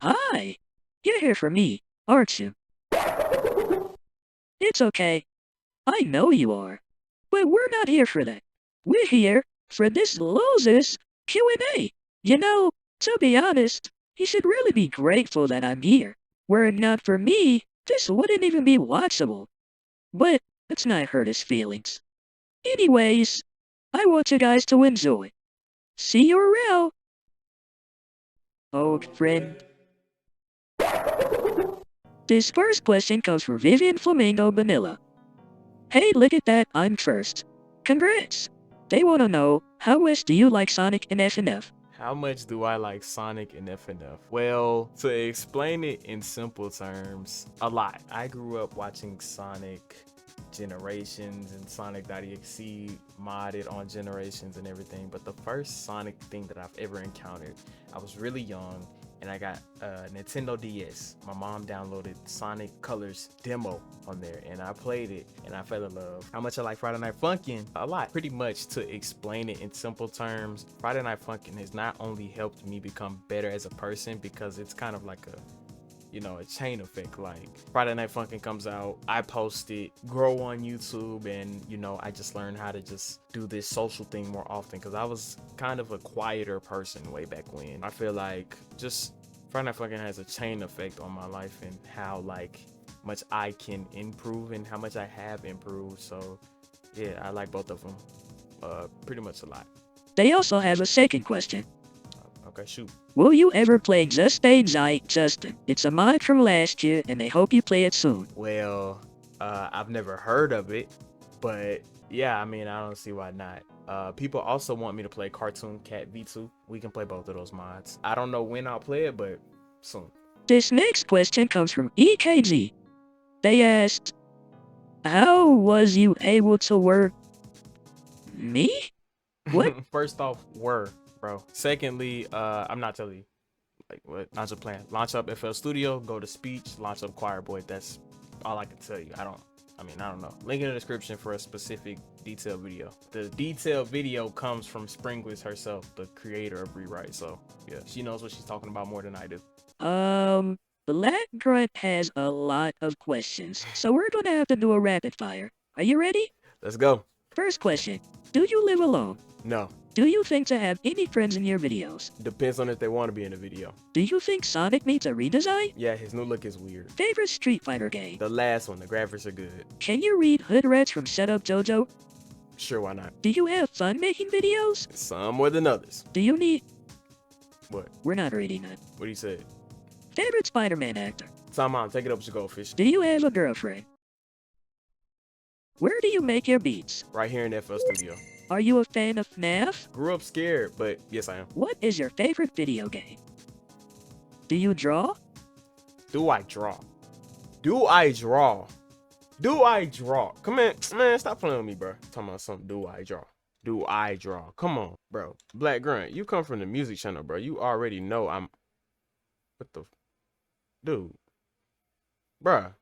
Hi! You're here for me, aren't you? It's okay. I know you are. But we're not here for that. We're here for this losers Q&A. You know, to be honest, you should really be grateful that I'm here. Were it not for me, this wouldn't even be watchable. But let's not hurt his feelings. Anyways, I want you guys to enjoy. See you around, old friend. This first question comes from Vivian Flamingo Vanilla. Hey, look at that, I'm first. Congrats! They want to know, how much do you like Sonic and FNF? How much do I like Sonic and FNF? Well, to explain it in simple terms, a lot. I grew up watching Sonic Generations and Sonic.exe modded on Generations and everything, but the first Sonic thing that I've ever encountered, I was really young and I got a Nintendo DS. My mom downloaded Sonic Colors demo on there and I played it and I fell in love. How much I like Friday Night Funkin'? A lot. Pretty much, to explain it in simple terms, Friday Night Funkin' has not only helped me become better as a person, because it's kind of like a chain effect. Like Friday Night Funkin' comes out, I post it, grow on YouTube, and I just learned how to just do this social thing more often, because I was kind of a quieter person way back when. I feel like just Friday Night Funkin' has a chain effect on my life and how much I can improve and how much I have improved. So yeah, I like both of them pretty much a lot. They also have a second question. Okay, shoot. Will you ever play Just Stay Night, Justin? It's a mod from last year, and they hope you play it soon. Well, I've never heard of it, but yeah, I mean, I don't see why not. People also want me to play Cartoon Cat V2. We can play both of those mods. I don't know when I'll play it, but soon. This next question comes from EKG. They asked, how was you able to work me? What? First off, bro. Secondly, I'm not telling you. Like, what? Launch up plan. Launch up FL Studio, go to speech, launch up Choir Boy. That's all I can tell you. I don't know. Link in the description for a specific detailed video. The detailed video comes from Springless herself, the creator of Rewrite. So yeah, she knows what she's talking about more than I do. Black Grunt has a lot of questions, so we're gonna have to do a rapid fire. Are you ready? Let's go. First question, do you live alone? No. Do you think to have any friends in your videos? Depends on if they want to be in the video. Do you think Sonic needs a redesign? Yeah, his new look is weird. Favorite Street Fighter game? The last one, the graphics are good. Can you read Hood Rats from Shut Up JoJo? Sure, why not? Do you have fun making videos? Some more than others. Do you need... What? We're not reading that. What do you say? Favorite Spider-Man actor? Time out, take it up with your goldfish. Do you have a girlfriend? Where do you make your beats? Right here in FL Studio. Are you a fan of FNAF? Grew up scared, but yes, I am. What is your favorite video game? Do you draw? Do I draw? Do I draw? Do I draw? Come on, man, stop playing with me, bro. Talking about something. Do I draw? Do I draw? Come on, bro. Black Grunt, you come from the music channel, bro. You already know I'm... What the... Dude. Bruh.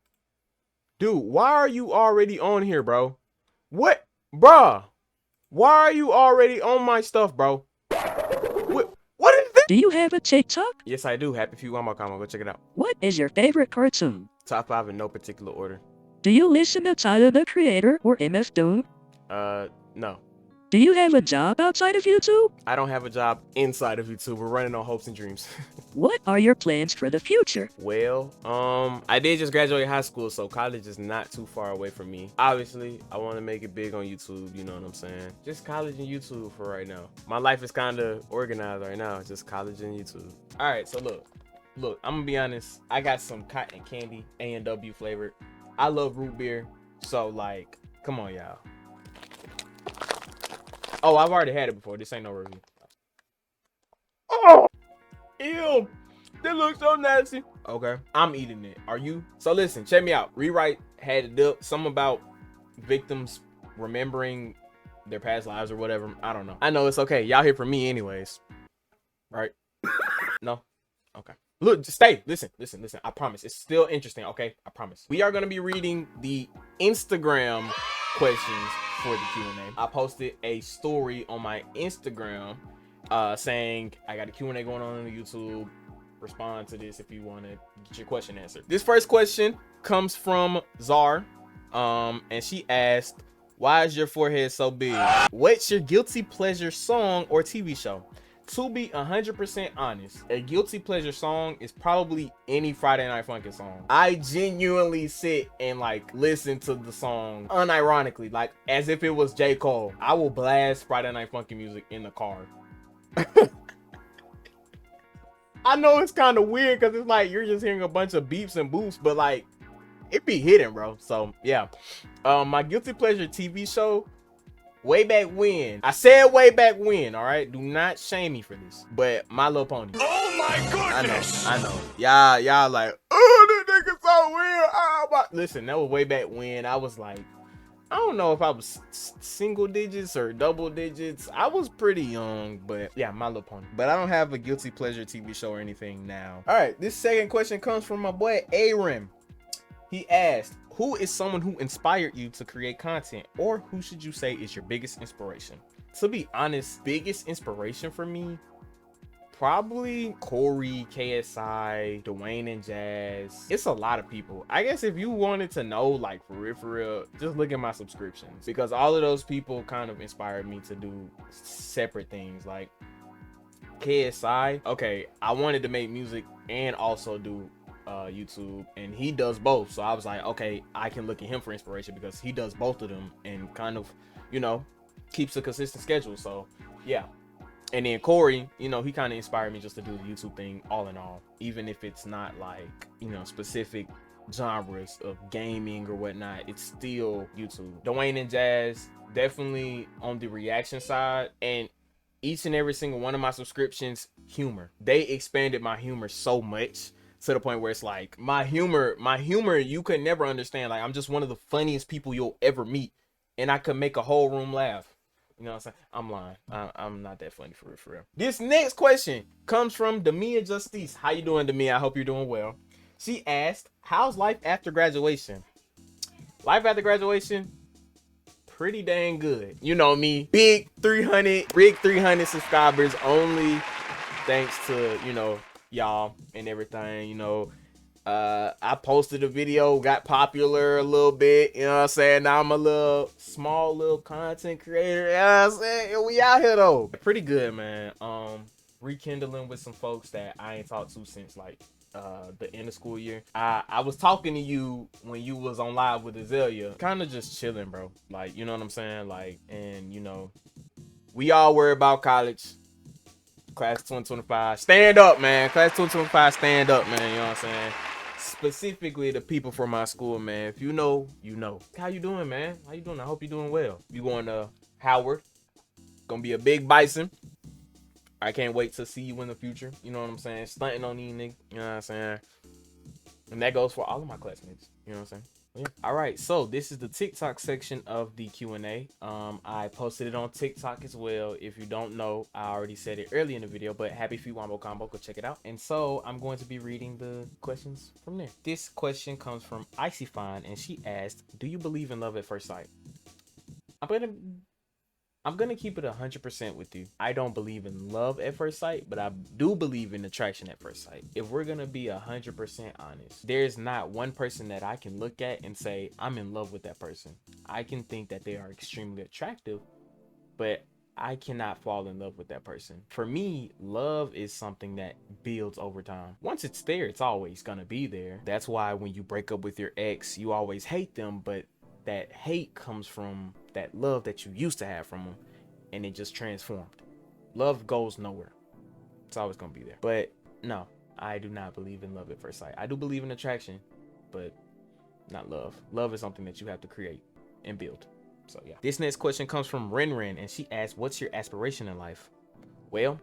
Dude, why are you already on here, bro? What? Bruh. Why are you already on my stuff, bro? What is this? Do you have a TikTok? Yes, I do. Happy Few, one more comment. Go check it out. What is your favorite cartoon? Top 5 in no particular order. Do you listen to Tyler the Creator or MF Doom? No. Do you have a job outside of YouTube? I don't have a job inside of YouTube. We're running on hopes and dreams. What are your plans for the future? Well, I did just graduate high school, so college is not too far away from me. Obviously, I want to make it big on YouTube, you know what I'm saying? Just college and YouTube for right now. My life is kind of organized right now, just college and YouTube. All right, so look, I'm gonna be honest. I got some cotton candy, A&W flavored. I love root beer, so like, come on, y'all. Oh, I've already had it before. This ain't no review. Oh, ew. That looks so nasty. Okay, I'm eating it. Are you? So listen, check me out. Rewrite had it up. Something about victims remembering their past lives or whatever. I don't know. I know it's okay. Y'all here for me anyways. Right? No? Okay. Look, just stay. Listen. I promise. It's still interesting, okay? I promise. We are going to be reading the Instagram questions for the Q&A. I posted a story on my Instagram saying I got a Q&A going on YouTube. respond to this if you want to get your question answered. This first question comes from Czar, and she asked, why is your forehead so big? What's your guilty pleasure song or TV show? To be 100% honest, a guilty pleasure song is probably any Friday Night Funkin' song. I genuinely sit and like listen to the song unironically, like as if it was J. Cole. I will blast Friday Night Funkin' music in the car. I know it's kind of weird because it's like you're just hearing a bunch of beeps and boops, but like it be hitting, bro. So yeah, my guilty pleasure TV show, way back when. I said way back when, all right? Do not shame me for this. But My Little Pony. Oh my goodness! I know. Y'all like, oh, this nigga so weird. Oh, listen, that was way back when. I was like, I don't know if I was single digits or double digits. I was pretty young, but yeah, My Little Pony. But I don't have a guilty pleasure TV show or anything now. All right, this second question comes from my boy Arim. He asked, who is someone who inspired you to create content, or who should you say is your biggest inspiration? To be honest, biggest inspiration for me, probably Corey, KSI, Dwayne and Jazz. It's a lot of people. I guess if you wanted to know, like for real, just look at my subscriptions, because all of those people kind of inspired me to do separate things. Like KSI, okay, I wanted to make music and also do YouTube, and he does both, so I was like, okay, I can look at him for inspiration because he does both of them and kind of, you know, keeps a consistent schedule. So yeah. And then Corey, you know, he kind of inspired me just to do the YouTube thing all in all, even if it's not like, you know, specific genres of gaming or whatnot, it's still YouTube. Dwayne and Jazz, definitely on the reaction side, and each and every single one of my subscriptions, humor. They expanded my humor so much to the point where it's like my humor you could never understand. Like I'm just one of the funniest people you'll ever meet, and I could make a whole room laugh. You know what I'm saying? I'm lying. I'm not that funny for real. This next question comes from Demia Justice. How you doing, Demia? I hope you're doing well. She asked, how's life after graduation? Life after graduation, pretty dang good. You know me, big 300 subscribers only thanks to, you know, y'all and everything. You know, I posted a video, got popular a little bit, you know what I'm saying? Now I'm a small little content creator, you know what I'm saying? We out here though. Pretty good, man. Rekindling with some folks that I ain't talked to since like the end of school year. I was talking to you when you was on live with Azalea, kind of just chilling, bro. Like, you know what I'm saying? Like, and you know, we all worry about college. Class 2025, stand up, man. Class 2025, stand up, man. You know what I'm saying? Specifically the people from my school, man. If you know, you know. How you doing, man? How you doing? I hope you're doing well. You going to Howard? Gonna be a big bison. I can't wait to see you in the future. You know what I'm saying? Stunting on these niggas. You know what I'm saying? And that goes for all of my classmates. You know what I'm saying? Yeah. All right, so this is the TikTok section of the Q&A. I posted it on TikTok as well. If you don't know, I already said it early in the video, but Happy Feet Wombo Combo, go check it out. And so I'm going to be reading the questions from there. This question comes from Icy Fine, and she asked, do you believe in love at first sight? I'm gonna keep it 100% with you. I don't believe in love at first sight, but I do believe in attraction at first sight. If we're gonna be 100% honest, there's not one person that I can look at and say, I'm in love with that person. I can think that they are extremely attractive, but I cannot fall in love with that person. For me, love is something that builds over time. Once it's there, it's always gonna be there. That's why when you break up with your ex, you always hate them, but that hate comes from that love that you used to have from them, and it just transformed. Love goes nowhere. It's always gonna be there. But no, I do not believe in love at first sight. I do believe in attraction, but not love. Love is something that you have to create and build. So yeah. This next question comes from Ren Ren, and she asks, what's your aspiration in life? Well,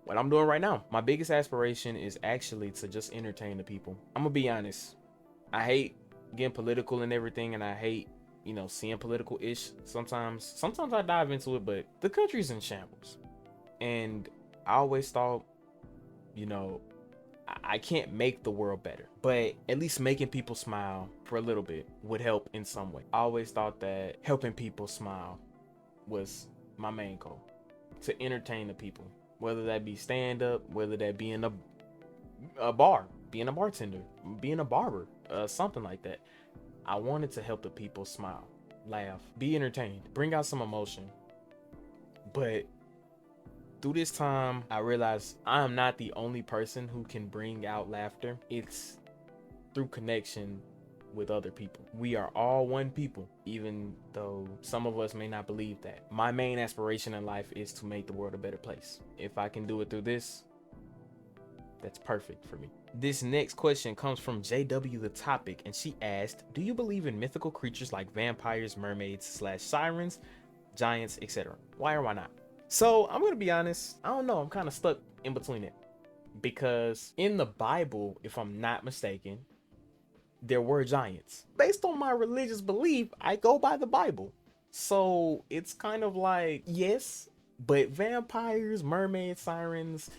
what I'm doing right now, my biggest aspiration is actually to just entertain the people. I'm gonna be honest. I hate getting political and everything, and I hate, you know, seeing political ish sometimes I dive into it, but the country's in shambles, and I always thought, you know, I can't make the world better, but at least making people smile for a little bit would help in some way. I always thought that helping people smile was my main goal, to entertain the people, whether that be stand up, whether that be in a a bar, being a bartender, being a barber, something like that. I wanted to help the people smile, laugh, be entertained, bring out some emotion. But through this time, I realized I am not the only person who can bring out laughter. It's through connection with other people. We are all one people, even though some of us may not believe that. My main aspiration in life is to make the world a better place. If I can do it through this, that's perfect for me. This next question comes from JW the Topic, and she asked, do you believe in mythical creatures like vampires, mermaids / sirens, giants, etc.? Why or why not? So I'm gonna be honest, I don't know, I'm kind of stuck in between it, because in the Bible, if I'm not mistaken, there were giants. Based on my religious belief, I go by the Bible. So it's kind of like, yes, but vampires, mermaids, sirens,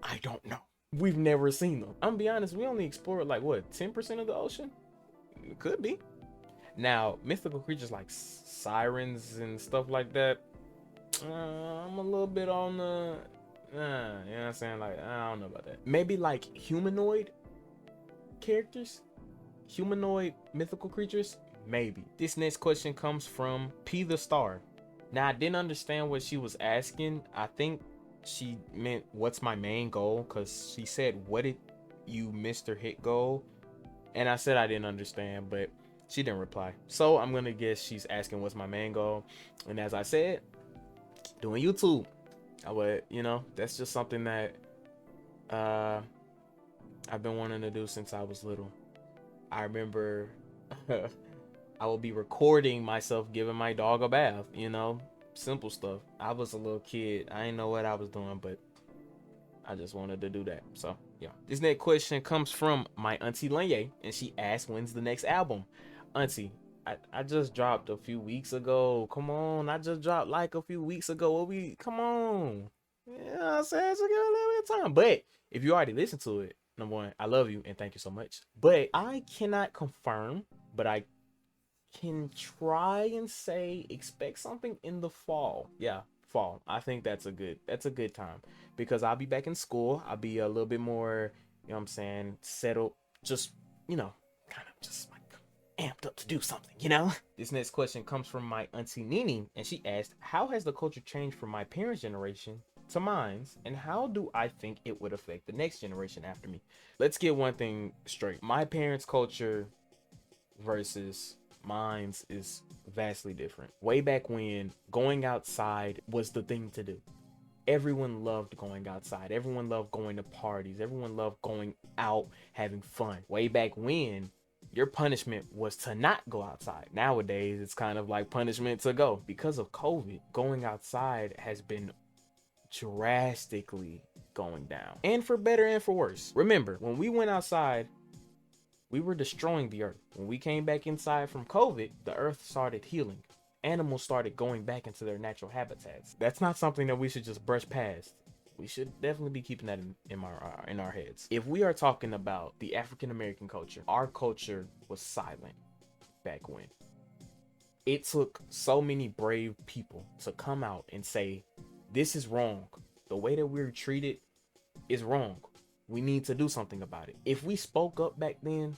I don't know. We've never seen them. I'm gonna be honest, we only explored like what, 10% of the ocean? It could be. Now, mythical creatures like sirens and stuff like that, I'm a little bit on the, you know what I'm saying? Like, I don't know about that. Maybe like humanoid characters? Humanoid mythical creatures? Maybe. This next question comes from P the Star. Now, I didn't understand what she was asking. I think she meant what's my main goal, because she said, what did you Mr. Hit goal? And I said I didn't understand, but she didn't reply. So I'm gonna guess she's asking what's my main goal. And as I said, doing YouTube. I would, you know, that's just something that I've been wanting to do since I was little. I remember I will be recording myself giving my dog a bath, you know, simple stuff. I was a little kid. I didn't know what I was doing, but I just wanted to do that. So yeah. This next question comes from my auntie Lanye, and she asked, when's the next album? Auntie, I just dropped a few weeks ago. Come on, I just dropped like a few weeks ago. Come on. Yeah, I said, so give it a little bit of time. But if you already listened to it, number one, I love you and thank you so much. But I cannot confirm, but I can try and say expect something in the fall. Yeah, fall. I think that's a good time, because I'll be back in school. I'll be a little bit more, you know what I'm saying, settled, just, you know, kind of just like amped up to do something, you know? This next question comes from my auntie Nini, and she asked, how has the culture changed from my parents' generation to mine's, and how do I think it would affect the next generation after me? Let's get one thing straight. My parents' culture versus mine's is vastly different. Way back when, going outside was the thing to do. Everyone loved going outside. Everyone loved going to parties. Everyone loved going out, having fun. Way back when, your punishment was to not go outside. Nowadays, it's kind of like punishment to go. Because of COVID, going outside has been drastically going down. And for better and for worse. Remember, when we went outside, we were destroying the earth. When we came back inside from COVID, the earth started healing. Animals started going back into their natural habitats. That's not something that we should just brush past. We should definitely be keeping that in our heads. If we are talking about the African American culture, our culture was silent back when. It took so many brave people to come out and say, this is wrong. The way that we're treated is wrong. We need to do something about it. If we spoke up back then,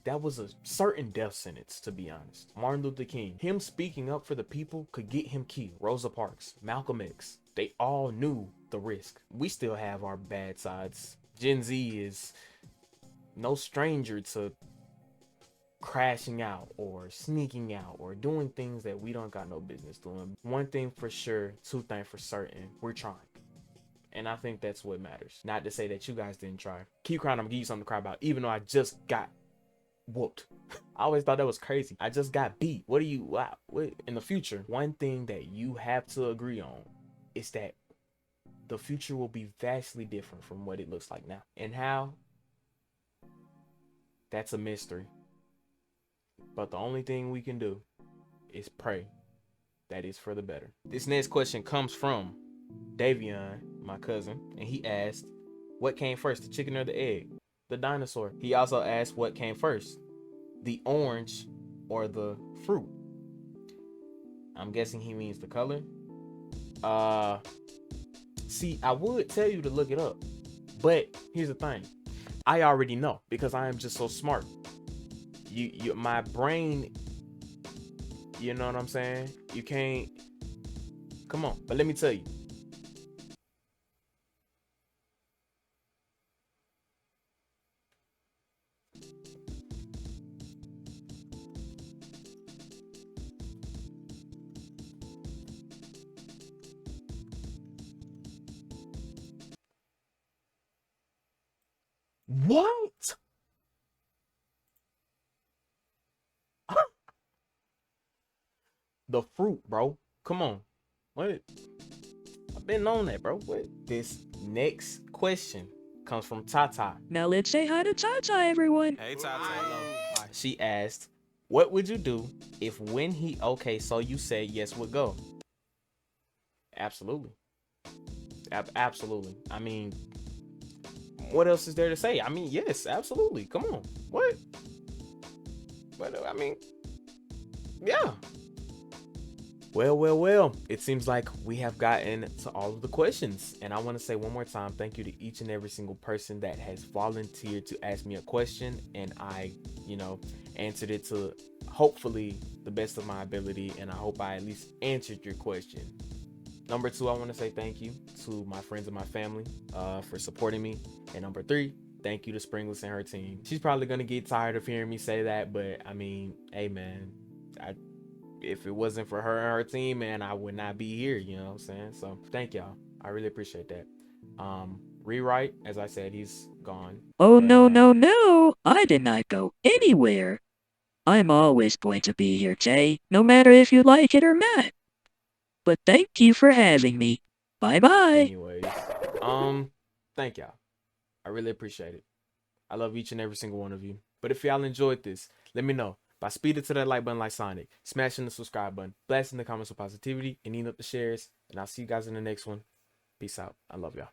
that was a certain death sentence, to be honest. Martin Luther King, him speaking up for the people could get him killed. Rosa Parks, Malcolm X, they all knew the risk. We still have our bad sides. Gen Z is no stranger to crashing out or sneaking out or doing things that we don't got no business doing. One thing for sure, two things for certain, we're trying. And I think that's what matters. Not to say that you guys didn't try. Keep crying, I'm gonna give you something to cry about, even though I just got whooped. I always thought that was crazy. I just got beat. What in the future, one thing that you have to agree on is that the future will be vastly different from what it looks like now. And how? That's a mystery. But the only thing we can do is pray that is for the better. This next question comes from Davion, my cousin, and he asked, what came first, the chicken or the egg? The dinosaur. He also asked, what came first, the orange or the fruit? I'm guessing he means the color. See, I would tell you to look it up, but here's the thing. I already know because I am just so smart. My brain, you know what I'm saying? You can't, come on, but let me tell you. What? The fruit, bro. Come on. What? I've been on that, bro. What? This next question comes from Tata. Now let's say hi to Tata, everyone. Hey, Tata. Hello. She asked, what would you do if when he okay, so you said yes would go? Absolutely. Absolutely. I mean, what else is there to say? I mean, yes, absolutely. Come on. What? But I mean, yeah. Well, it seems like we have gotten to all of the questions. And I want to say one more time, thank you to each and every single person that has volunteered to ask me a question. And I, answered it to hopefully the best of my ability. And I hope I at least answered your question. Number 2, I want to say thank you to my friends and my family for supporting me. And number 3, thank you to Springless and her team. She's probably going to get tired of hearing me say that. But I mean, hey, man, if it wasn't for her and her team, man, I would not be here, you know what I'm saying? So thank y'all. I really appreciate that. Rewrite, as I said, he's gone. Oh, no. I did not go anywhere. I'm always going to be here, Jay, no matter if you like it or not. But thank you for having me. Bye-bye. Anyways, thank y'all. I really appreciate it. I love each and every single one of you. But if y'all enjoyed this, let me know by speeding to that like button like Sonic, smashing the subscribe button, blasting the comments with positivity, and eating up the shares. And I'll see you guys in the next one. Peace out. I love y'all.